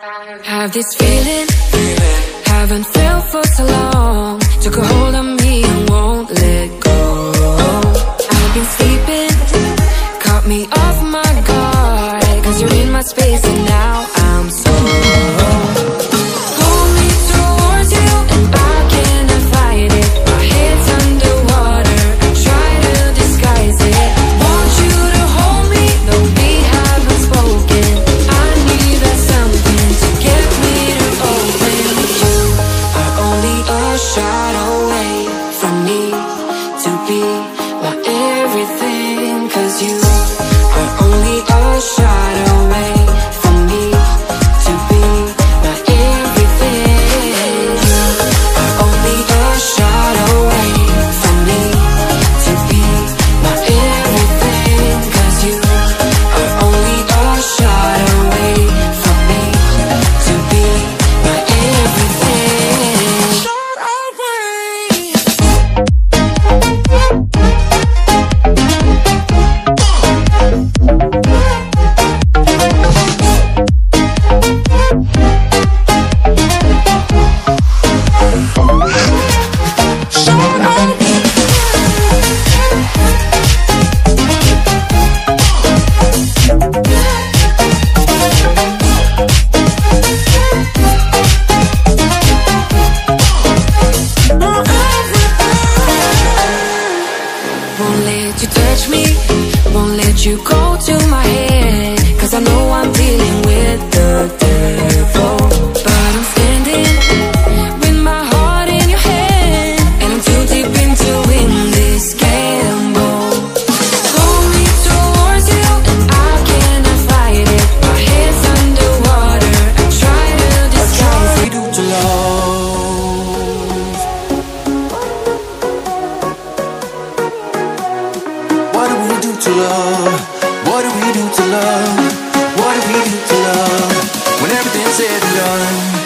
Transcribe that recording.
Have this feeling, haven't felt for so long. Took a hold of me and won't let go. I've been sleeping, caught me off my guard. Cause you're in my space and now I'm so pull me towards you and I cannot fight it. My head's underwater, I try to disguise it. Want you to hold me, though we haven't spoken. I need that something to get me to open. You are only a shot away from me to be my everything. Cause you are only a shot away from me to be my everything. You are only a shot away from me to be my everything. Cause you are only a shot away from me to be my everything. Shot away. Won't let you touch me, won't let you go to my head. Cause I know I'm dealing with the devil. But I'm standing with my heart in your hand, and I'm too deep into in this gamble. Pull me towards you and I cannot fight it. My head's underwater, I try to disguise it. Do to love. What do we do to love? What do we do to love? What do we do to love? When everything's said and done.